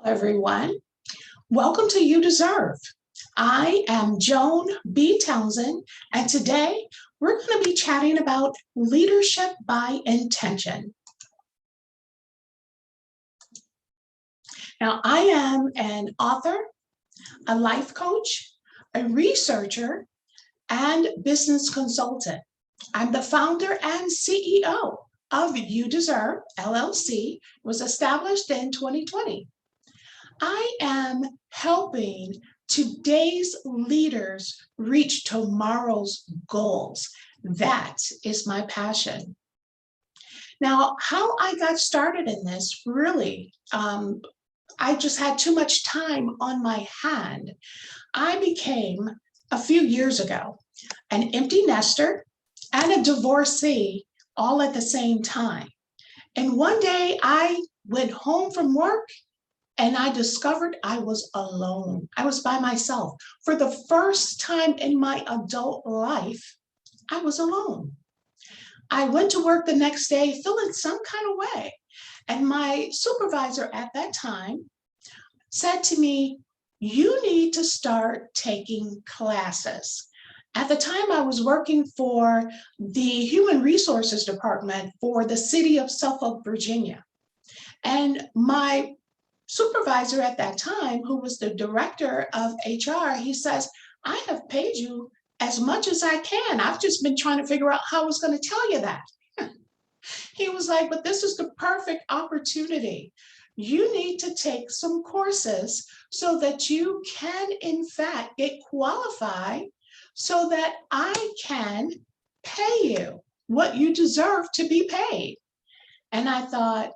Everyone. Welcome to You Deserve. I am Joan B. Townsend, and today we're going to be chatting about leadership by intention. Now, I am an author, a life coach, a researcher, and business consultant. I'm the founder and CEO of You Deserve, LLC. It was established in 2020. I am helping today's leaders reach tomorrow's goals. That is my passion. Now, how I got started in this, really, I just had too much time on my hand. I became, a few years ago, an empty nester and a divorcee all at the same time. And one day I went home from work and I discovered I was alone. I was by myself. For the first time in my adult life, I was alone. I went to work the next day feeling some kind of way. And my supervisor at that time said to me, "You need to start taking classes." At the time, I was working for the Human Resources Department for the city of Suffolk, Virginia. And my supervisor at that time, who was the director of HR, he says, "I have paid you as much as I can. I've just been trying to figure out how I was going to tell you that." He was like, "But this is the perfect opportunity. You need to take some courses so that you can, in fact, get qualified so that I can pay you what you deserve to be paid." And I thought,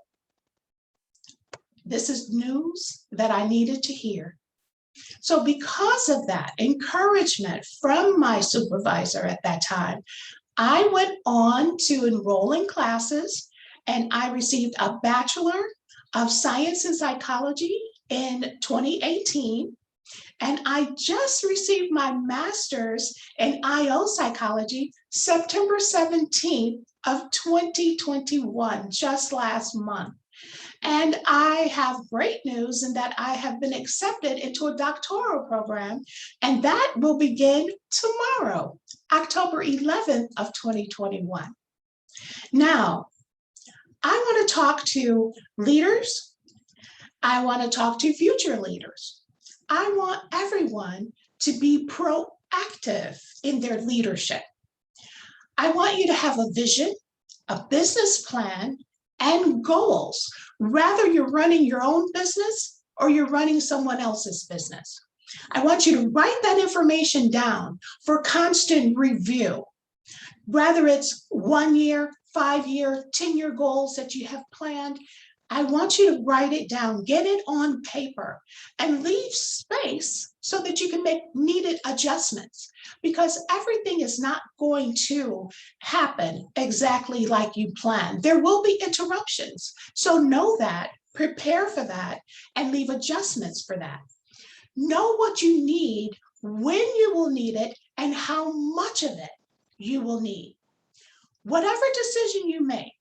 this is news that I needed to hear. So because of that encouragement from my supervisor at that time, I went on to enroll in classes and I received a Bachelor of Science in Psychology in 2018. And I just received my master's in IO psychology September 17th of 2021, just last month. And I have great news in that I have been accepted into a doctoral program, and that will begin tomorrow, October 11th of 2021. Now, I want to talk to leaders. I want to talk to future leaders. I want everyone to be proactive in their leadership. I want you to have a vision, a business plan, and goals, whether you're running your own business or you're running someone else's business. I want you to write that information down for constant review, whether it's 1 year, 5 year, 10-year goals that you have planned. I want you to write it down, get it on paper, and leave space so that you can make needed adjustments, because everything is not going to happen exactly like you planned. There will be interruptions. So know that, prepare for that, and leave adjustments for that. Know what you need, when you will need it, and how much of it you will need. Whatever decision you make,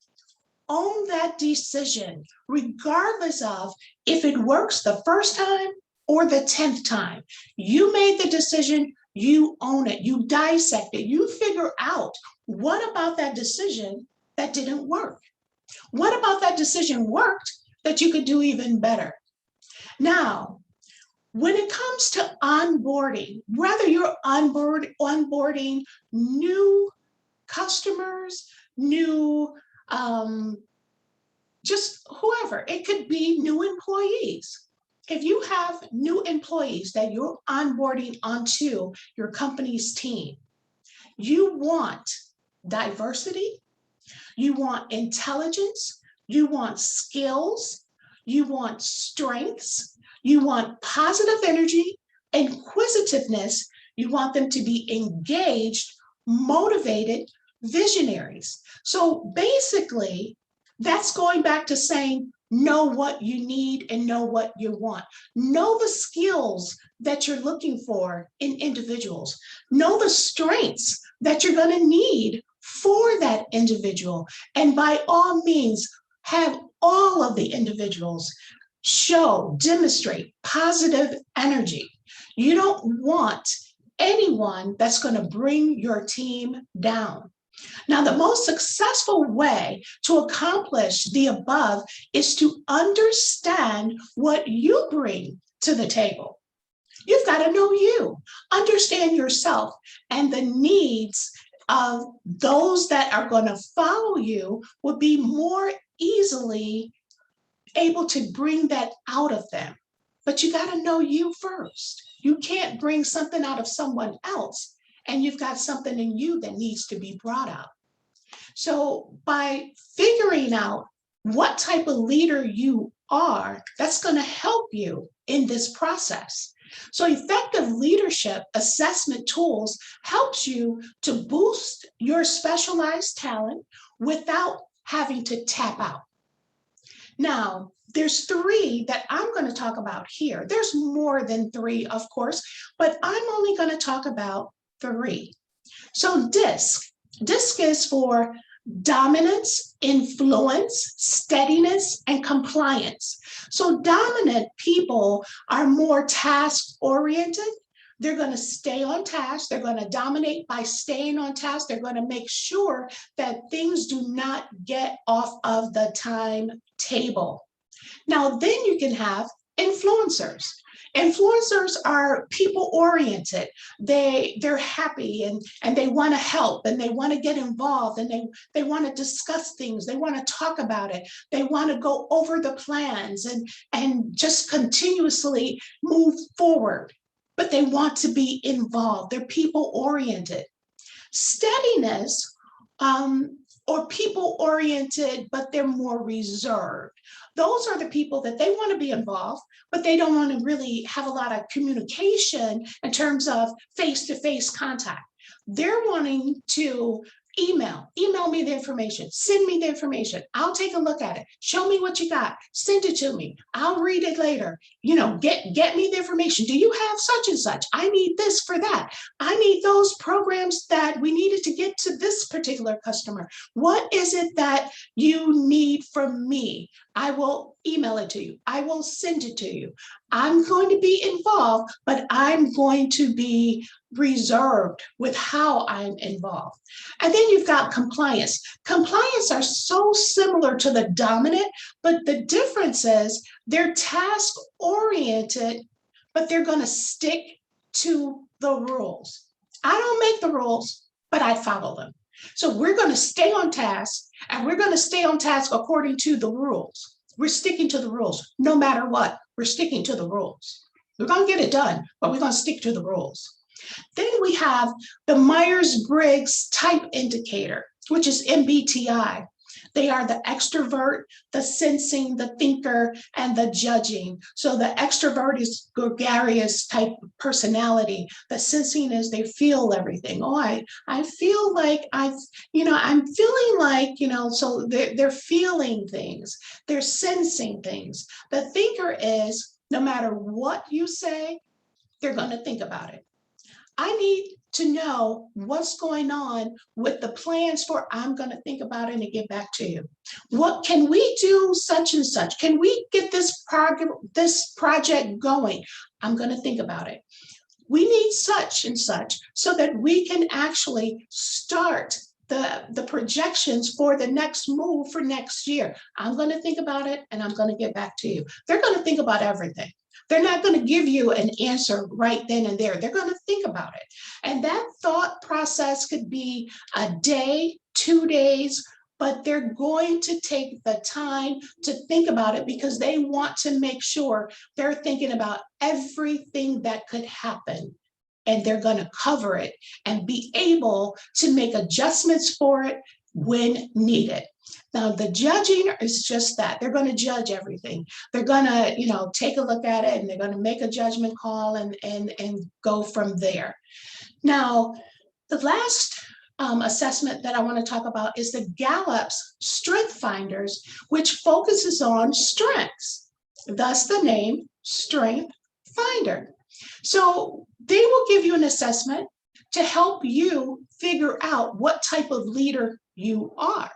own that decision, regardless of if it works the first time or the 10th time. You made the decision, you own it, you dissect it, you figure out what about that decision that didn't work. What about that decision worked that you could do even better? Now, when it comes to onboarding, whether you're onboarding new customers, new just whoever, it could be new employees. If you have new employees that you're onboarding onto your company's team, you want diversity, you want intelligence, you want skills, you want strengths, you want positive energy, inquisitiveness, you want them to be engaged, motivated, visionaries. So basically, that's going back to saying, know what you need and know what you want. Know the skills that you're looking for in individuals. Know the strengths that you're going to need for that individual. And by all means, have all of the individuals demonstrate positive energy. You don't want anyone that's going to bring your team down. Now, the most successful way to accomplish the above is to understand what you bring to the table. You've got to know you, understand yourself and the needs of those that are going to follow you will be more easily able to bring that out of them. But you got to know you first. You can't bring something out of someone else, and you've got something in you that needs to be brought out. So by figuring out what type of leader you are, that's going to help you in this process. So effective leadership assessment tools helps you to boost your specialized talent without having to tap out. Now, there's 3 that I'm going to talk about here. There's more than 3, of course, but I'm only going to talk about 3. So DISC is for dominance, influence, steadiness, and compliance. So dominant people are more task-oriented. They're going to stay on task. They're going to dominate by staying on task. They're going to make sure that things do not get off of the timetable. Now, then you can have influencers. Influencers are people-oriented. They're happy and they want to help and they want to get involved and they want to discuss things. They want to talk about it. They want to go over the plans and just continuously move forward. But they want to be involved. They're people-oriented. Steadiness, or people-oriented, but they're more reserved. Those are the people that they want to be involved, but they don't want to really have a lot of communication in terms of face-to-face contact. They're wanting to email me the information, send me the information. I'll take a look at it. Show me what you got. Send it to me. I'll read it later. Get me the information. Do you have such and such? I need this for that. I need those programs that we needed to get to this particular customer. What is it that you need from me? I will email it to you. I will send it to you. I'm going to be involved, but I'm going to be reserved with how I'm involved. And then you've got compliance. Compliance are so similar to the dominant, but the difference is they're task-oriented, but they're going to stick to the rules. I don't make the rules, but I follow them. So we're going to stay on task, and we're going to stay on task according to the rules. We're sticking to the rules. No matter what, we're sticking to the rules. We're going to get it done, but we're going to stick to the rules. Then we have the Myers-Briggs Type Indicator, which is MBTI. They are the extrovert, the sensing, the thinker, and the judging. So the extrovert is gregarious type personality. The sensing is they feel everything. Oh, I feel like I'm feeling like, so they're feeling things. They're sensing things. The thinker is no matter what you say, they're going to think about it. I need to know what's going on with the plans for I'm going to think about it and get back to you. What can we do such and such? Can we get this project going? I'm going to think about it. We need such and such so that we can actually start the projections for the next move for next year. I'm going to think about it and I'm going to get back to you. They're going to think about everything. They're not going to give you an answer right then and there. They're going to think about it. And that thought process could be a day, 2 days, but they're going to take the time to think about it because they want to make sure they're thinking about everything that could happen. And they're going to cover it and be able to make adjustments for it when needed. Now, the judging is just that. They're going to judge everything. They're going to, take a look at it and they're going to make a judgment call and go from there. Now, the last assessment that I want to talk about is the Gallup's Strength Finders, which focuses on strengths, thus the name Strength Finder. So they will give you an assessment to help you figure out what type of leader you are.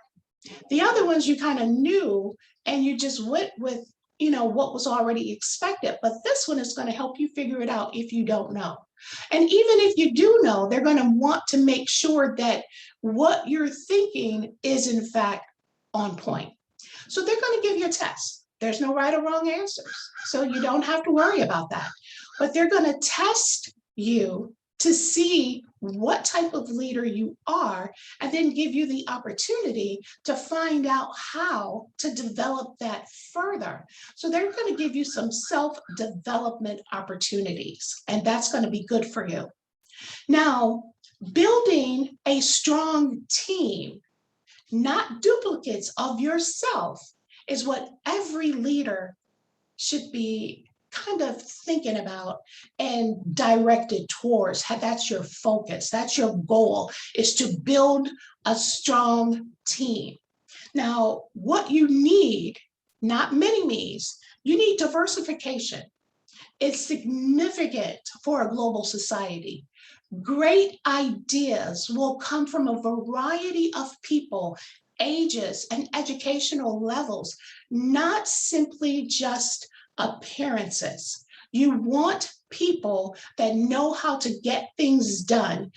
The other ones you kind of knew and you just went with what was already expected, but this one is going to help you figure it out if you don't know. And even if you do know, they're going to want to make sure that what you're thinking is in fact on point. So they're going to give you a test. There's no right or wrong answers, so you don't have to worry about that. But they're going to test you to see what type of leader you are, and then give you the opportunity to find out how to develop that further. So they're going to give you some self-development opportunities, and that's going to be good for you. Now, building a strong team, not duplicates of yourself, is what every leader should be kind of thinking about and directed towards. That's your focus. That's your goal, is to build a strong team. Now, what you need, not mini-me's, you need diversification. It's significant for a global society. Great ideas will come from a variety of people, ages, and educational levels, not simply just appearances. You want people that know how to get things done,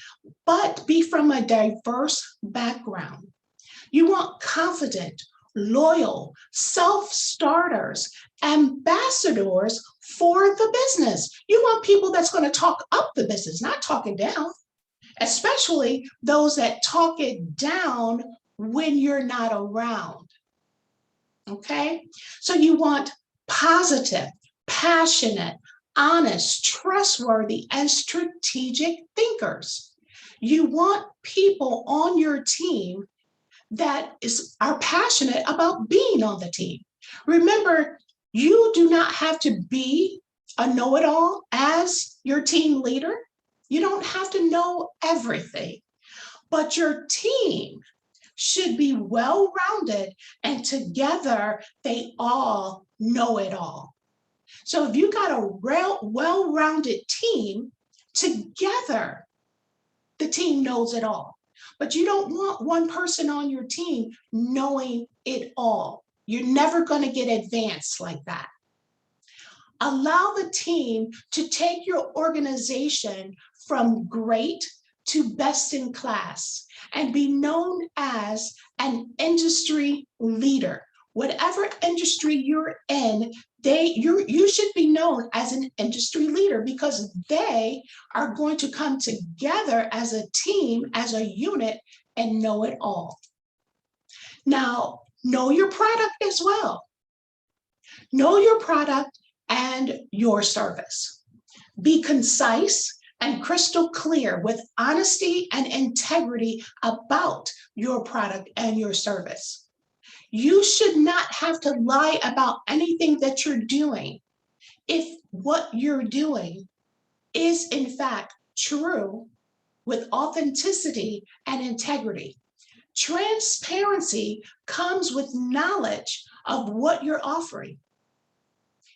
but be from a diverse background. You want confident, loyal, self-starters, ambassadors for the business. You want people that's going to talk up the business, not talk it down, especially those that talk it down when you're not around. Okay? So you want positive, passionate, honest, trustworthy, and strategic thinkers. You want people on your team that are passionate about being on the team. Remember, you do not have to be a know-it-all as your team leader. You don't have to know everything, but your team should be well-rounded, and together they all know it all. So if you got a well-rounded team, together the team knows it all. But you don't want one person on your team knowing it all. You're never going to get advanced like that. Allow the team to take your organization from great to best in class and be known as an industry leader. Whatever industry you're in, you should be known as an industry leader, because they are going to come together as a team, as a unit, and know it all. Now, know your product as well. Know your product and your service. Be concise and crystal clear with honesty and integrity about your product and your service. You should not have to lie about anything that you're doing if what you're doing is in fact true, with authenticity and integrity. Transparency comes with knowledge of what you're offering.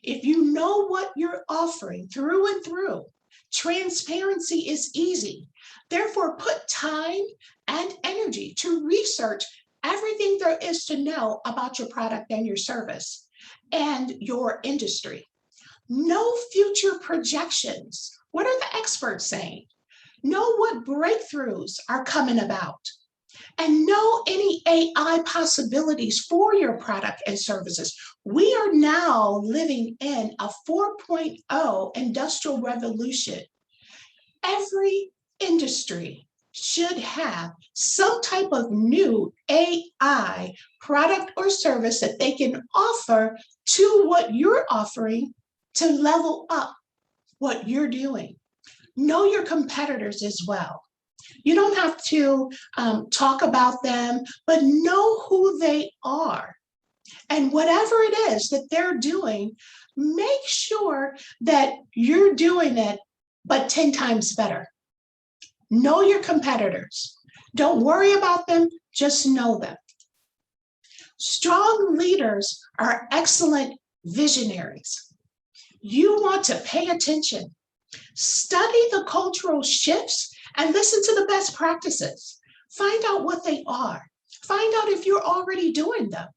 If you know what you're offering through and through, transparency is easy. Therefore, put time and energy to research everything there is to know about your product and your service and your industry. Know future projections. What are the experts saying? Know what breakthroughs are coming about, and know any AI possibilities for your product and services. We are now living in a 4.0 industrial revolution. Every industry should have some type of new AI product or service that they can offer to what you're offering to level up what you're doing. Know your competitors as well. You don't have to talk about them, but know who they are. And whatever it is that they're doing, make sure that you're doing it, but 10 times better. Know your competitors. Don't worry about them, just know them. Strong leaders are excellent visionaries. You want to pay attention. Study the cultural shifts and listen to the best practices. Find out what they are. Find out if you're already doing them.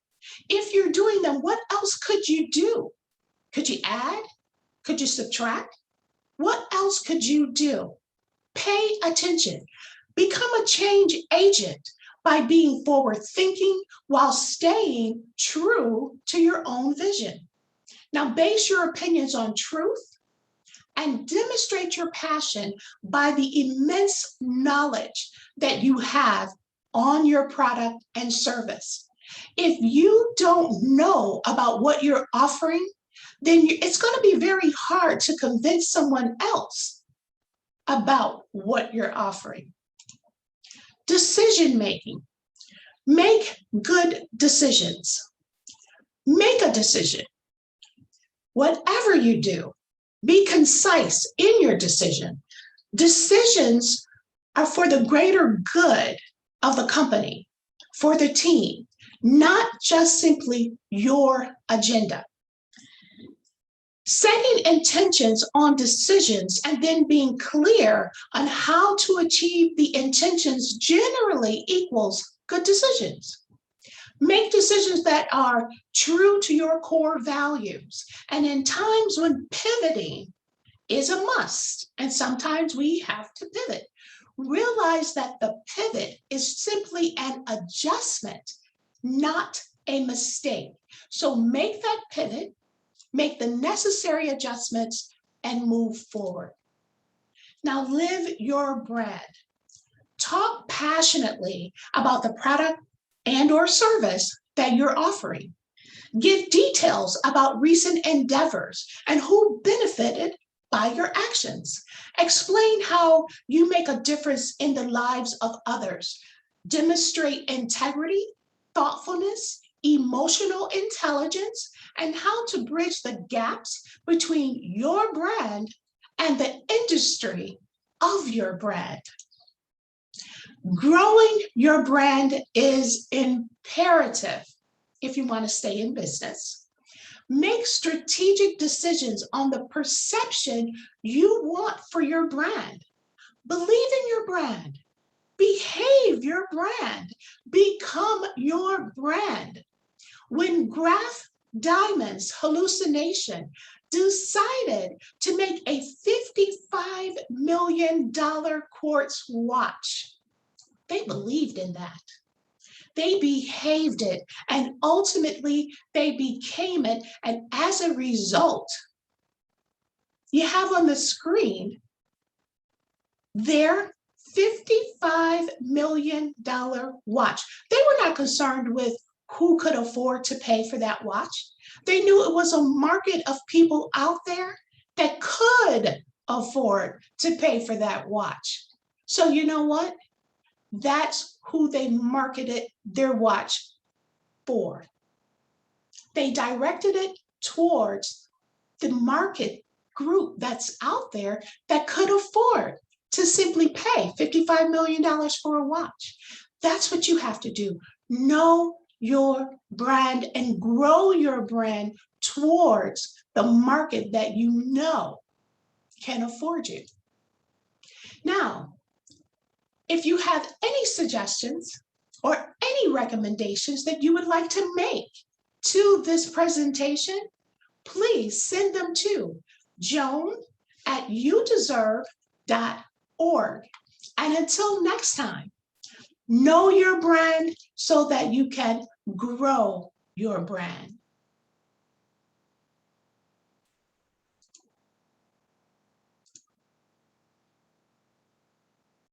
If you're doing them, what else could you do? Could you add? Could you subtract? What else could you do? Pay attention. Become a change agent by being forward thinking while staying true to your own vision. Now, base your opinions on truth and demonstrate your passion by the immense knowledge that you have on your product and service. If you don't know about what you're offering, then it's going to be very hard to convince someone else about what you're offering. Decision making. Make good decisions. Make a decision. Whatever you do, be concise in your decision. Decisions are for the greater good of the company, for the team, not just simply your agenda. Setting intentions on decisions and then being clear on how to achieve the intentions generally equals good decisions. Make decisions that are true to your core values. And in times when pivoting is a must, and sometimes we have to pivot, realize that the pivot is simply an adjustment, not a mistake. So make that pivot, make the necessary adjustments, and move forward. Now live your brand. Talk passionately about the product and or service that you're offering. Give details about recent endeavors and who benefited by your actions. Explain how you make a difference in the lives of others. Demonstrate integrity, thoughtfulness, emotional intelligence, and how to bridge the gaps between your brand and the industry of your brand. Growing your brand is imperative if you want to stay in business. Make strategic decisions on the perception you want for your brand. Believe in your brand. Behave your brand. Become your brand. When Graf Diamond's Hallucination decided to make a $55 million quartz watch, they believed in that. They behaved it, and ultimately they became it. And as a result, you have on the screen their $55 million watch. They were not concerned with who could afford to pay for that watch. They knew it was a market of people out there that could afford to pay for that watch. So you know what? That's who they marketed their watch for. They directed it towards the market group that's out there that could afford to simply pay $55 million for a watch. That's what you have to do. Know your brand and grow your brand towards the market that you know can afford you. Now, if you have any suggestions or any recommendations that you would like to make to this presentation, please send them to joan@youdeserve.org. And until next time, know your brand so that you can grow your brand.